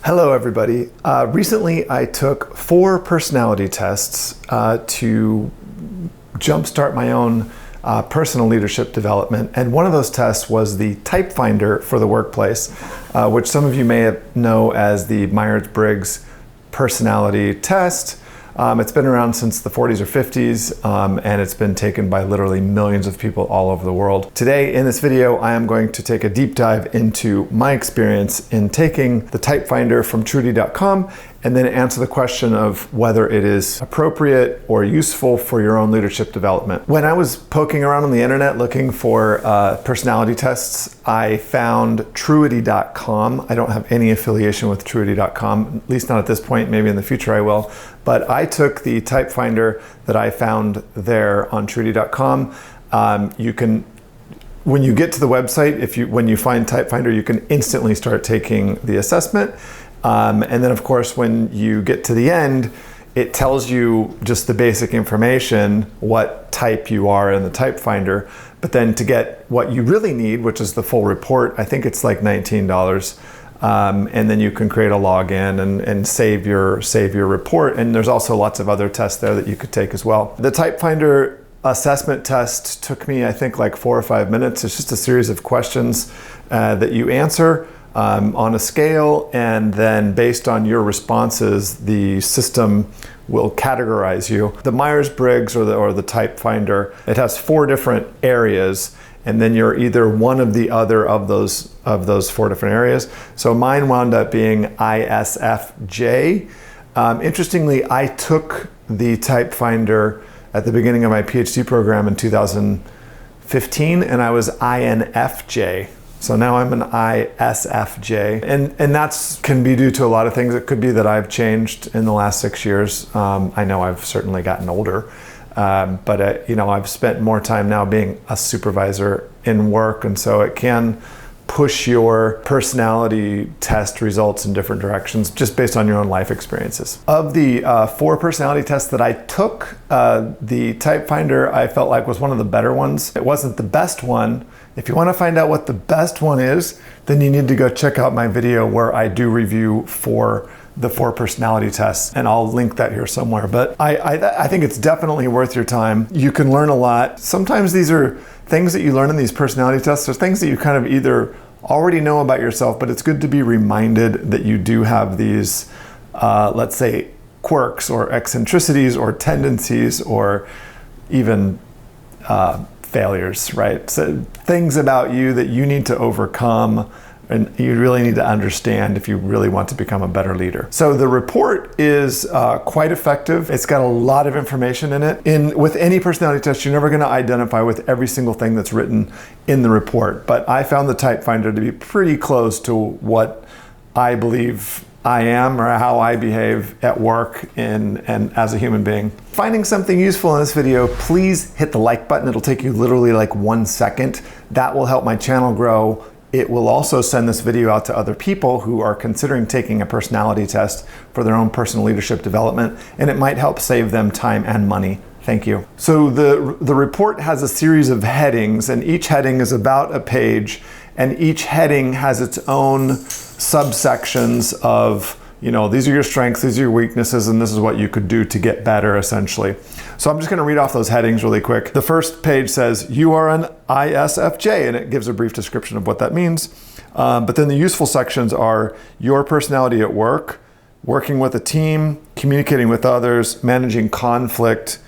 Hello everybody. Recently I took 4 personality tests to jumpstart my own personal leadership development, and one of those tests was the Typefinder for the workplace, which some of you may know as the Myers-Briggs personality test. It's been around since the 40s or 50s, and it's been taken by literally millions of people all over the world. Today in this video, I am going to take a deep dive into my experience in taking the Typefinder from Trudy.com and then answer the question of whether it is appropriate or useful for your own leadership development. When I was poking around on the internet looking for personality tests, I found Trudy.com. I don't have any affiliation with Trudy.com, at least not at this point. Maybe in the future I will. But I took the Typefinder that I found there on Trudy.com. When you get to the website, when you find Typefinder, you can instantly start taking the assessment. And then of course, when you get to the end, it tells you just the basic information, what type you are in the Typefinder. But then to get what you really need, which is the full report, I think it's like $19. And then you can create a login and save your report. And there's also lots of other tests there that you could take as well. The Typefinder assessment test took me, I think, like 4 or 5 minutes. It's just a series of questions that you answer on a scale, and then based on your responses, the system will categorize you. The Myers-Briggs or the Typefinder, it has 4 different areas, and then you're either one of the other of those 4 different areas. So mine wound up being ISFJ. Interestingly, I took the Typefinder at the beginning of my PhD program in 2015, and I was INFJ. So now I'm an ISFJ, and that's can be due to a lot of things. It could be that I've changed in the last 6 years. I know I've certainly gotten older, but I've spent more time now being a supervisor in work, and so it can push your personality test results in different directions just based on your own life experiences. Of the 4 personality tests that I took, the Typefinder I felt like was one of the better ones. It wasn't the best one. If you want to find out what the best one is, then you need to go check out my video where I do review for the 4 personality tests, and I'll link that here somewhere. But I think it's definitely worth your time. You can learn a lot. Sometimes these are things that you learn in these personality tests. There's things that you kind of either already know about yourself, but it's good to be reminded that you do have these, let's say, quirks or eccentricities or tendencies or even failures, right? So things about you that you need to overcome and you really need to understand if you really want to become a better leader. So the report is quite effective. It's got a lot of information in it. With any personality test, you're never going to identify with every single thing that's written in the report. But I found the Typefinder to be pretty close to what I believe I am or how I behave at work and as a human being. Finding something useful in this video, please hit the like button. It'll take you literally like 1 second. That will help my channel grow. It will also send this video out to other people who are considering taking a personality test for their own personal leadership development, and it might help save them time and money. Thank you. So the report has a series of headings, and each heading is about a page, and each heading has its own subsections of, these are your strengths, these are your weaknesses, and this is what you could do to get better, essentially. So I'm just going to read off those headings really quick. The first page says, you are an ISFJ, and it gives a brief description of what that means. But then the useful sections are your personality at work, working with a team, communicating with others, managing conflict,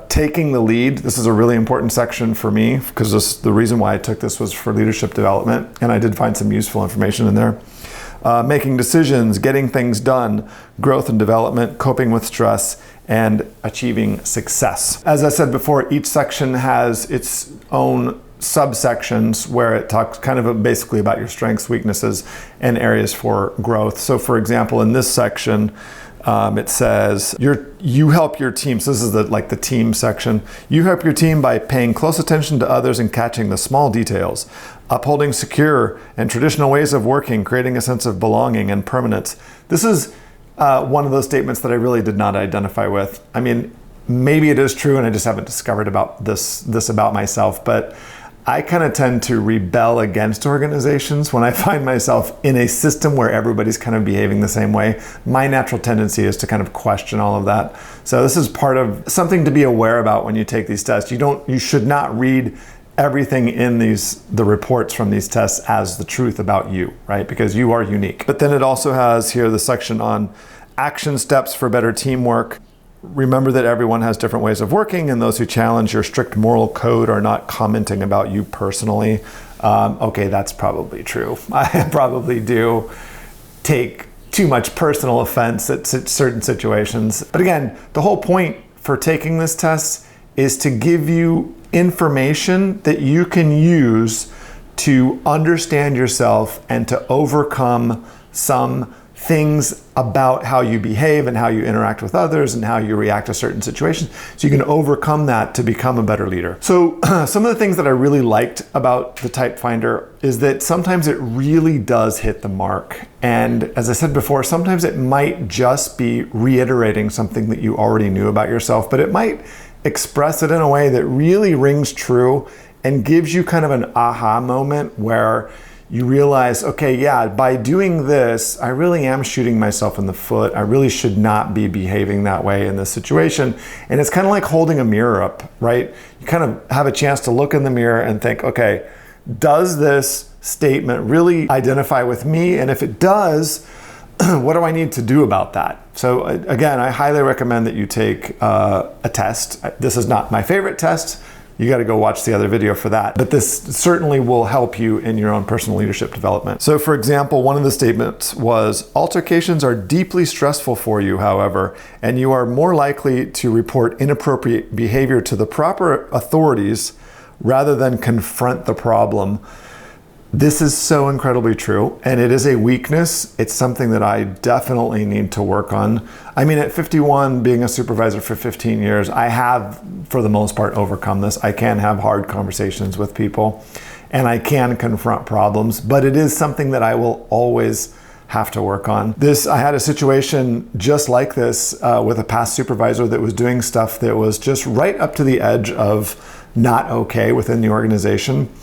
taking the lead. This is a really important section for me because the reason why I took this was for leadership development, and I did find some useful information in there. Making decisions, getting things done, growth and development, coping with stress, and achieving success. As I said before, each section has its own subsections where it talks kind of basically about your strengths, weaknesses, and areas for growth. So for example, in this section, it says you help your team. So this is the team section. You help your team by paying close attention to others and catching the small details, upholding secure and traditional ways of working, creating a sense of belonging and permanence. This is one of those statements that I really did not identify with. I mean, maybe it is true and I just haven't discovered about this about myself, but I kind of tend to rebel against organizations when I find myself in a system where everybody's kind of behaving the same way. My natural tendency is to kind of question all of that. So this is part of something to be aware about when you take these tests. You should not read everything in the reports from these tests as the truth about you, right? Because you are unique. But then it also has here the section on action steps for better teamwork. Remember that everyone has different ways of working, and those who challenge your strict moral code are not commenting about you personally. Okay, that's probably true. I probably do take too much personal offense at certain situations. But again, the whole point for taking this test is to give you information that you can use to understand yourself and to overcome some things about how you behave and how you interact with others and how you react to certain situations, so you can overcome that to become a better leader. So some of the things that I really liked about the Typefinder is that sometimes it really does hit the mark. And as I said before, sometimes it might just be reiterating something that you already knew about yourself, but it might express it in a way that really rings true and gives you kind of an aha moment where you realize, okay, yeah, by doing this, I really am shooting myself in the foot. I really should not be behaving that way in this situation. And it's kind of like holding a mirror up, right? You kind of have a chance to look in the mirror and think, okay, does this statement really identify with me? And if it does, what do I need to do about that? So again, I highly recommend that you take a test. This is not my favorite test. You got to go watch the other video for that. But this certainly will help you in your own personal leadership development. So for example, one of the statements was, altercations are deeply stressful for you, however, and you are more likely to report inappropriate behavior to the proper authorities rather than confront the problem. This is so incredibly true, and it is a weakness. It's something that I definitely need to work on. I mean, at 51, being a supervisor for 15 years, I have, for the most part, overcome this. I can have hard conversations with people, and I can confront problems, but it is something that I will always have to work on. I had a situation just like this with a past supervisor that was doing stuff that was just right up to the edge of not okay within the organization.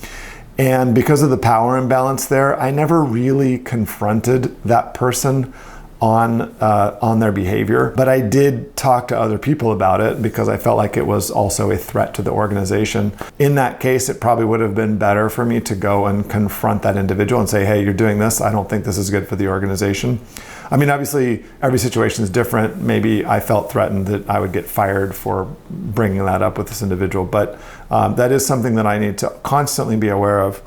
And because of the power imbalance there, I never really confronted that person on their behavior, but I did talk to other people about it because I felt like it was also a threat to the organization. In that case, it probably would have been better for me to go and confront that individual and say, hey, you're doing this. I don't think this is good for the organization. I mean, obviously, every situation is different. Maybe I felt threatened that I would get fired for bringing that up with this individual, but that is something that I need to constantly be aware of.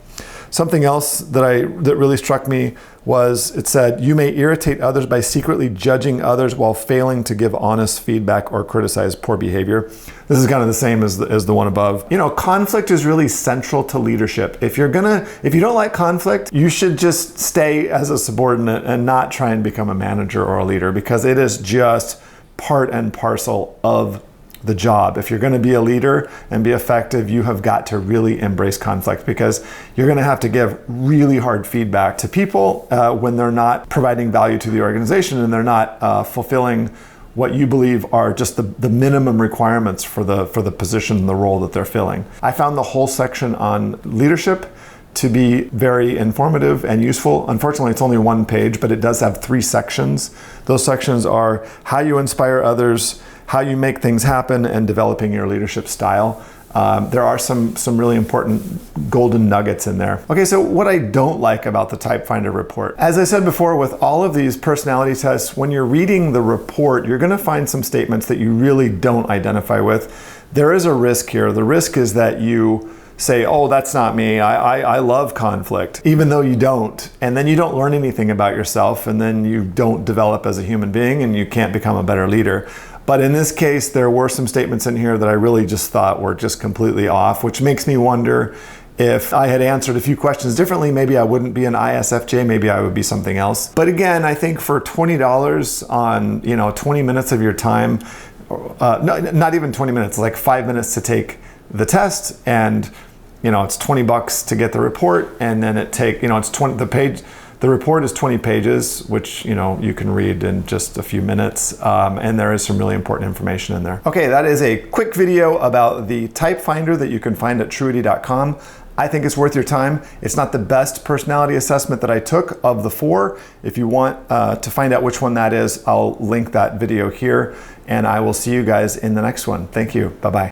Something else that really struck me was, it said, you may irritate others by secretly judging others while failing to give honest feedback or criticize poor behavior. This is kind of the same as the one above. You know, conflict is really central to leadership. If you don't like conflict, you should just stay as a subordinate and not try and become a manager or a leader, because it is just part and parcel of the job. If you're going to be a leader and be effective, you have got to really embrace conflict, because you're going to have to give really hard feedback to people when they're not providing value to the organization and they're not fulfilling what you believe are just the minimum requirements for the position and the role that they're filling. I found the whole section on leadership to be very informative and useful. Unfortunately, it's only one page, but it does have 3 sections. Those sections are how you inspire others, how you make things happen, and developing your leadership style. There are some really important golden nuggets in there. Okay, so what I don't like about the Typefinder report. As I said before, with all of these personality tests, when you're reading the report, you're gonna find some statements that you really don't identify with. There is a risk here. The risk is that you say, oh, that's not me, I love conflict, even though you don't. And then you don't learn anything about yourself, and then you don't develop as a human being, and you can't become a better leader. But in this case, there were some statements in here that I really just thought were just completely off, which makes me wonder if I had answered a few questions differently, maybe I wouldn't be an ISFJ, maybe I would be something else. But again, I think for $20 on 20 minutes of your time, not even 20 minutes, like 5 minutes to take the test, and it's $20 to get the report, and then the report is 20 pages, which you can read in just a few minutes, and there is some really important information in there. Okay, that is a quick video about the Typefinder that you can find at truity.com. I think it's worth your time. It's not the best personality assessment that I took of the 4. If you want to find out which one that is, I'll link that video here, and I will see you guys in the next one. Thank you. Bye-bye.